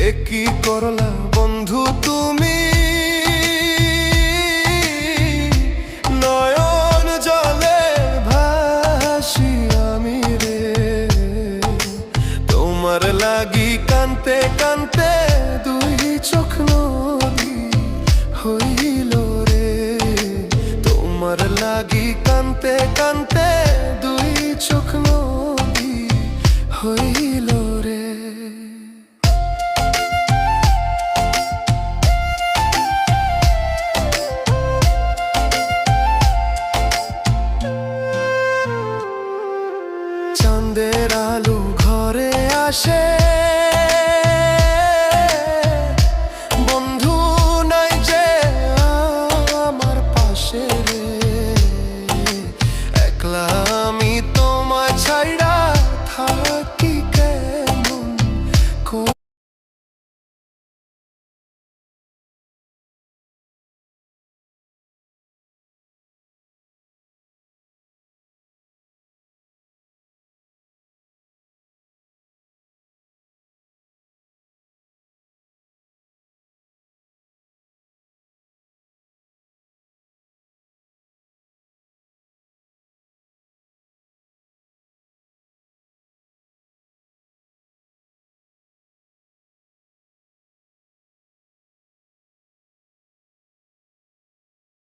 কি করলা বন্ধু তুমি, নয়ন জলে ভাসি আমি রে। তোমার লাগি কানতে কানতে দুই চোখ নদী হইল রে। তোমার লাগি কানতে কানতে দুই চোখ নদী হইল রে। চাঁদের আলো ঘরে আসে,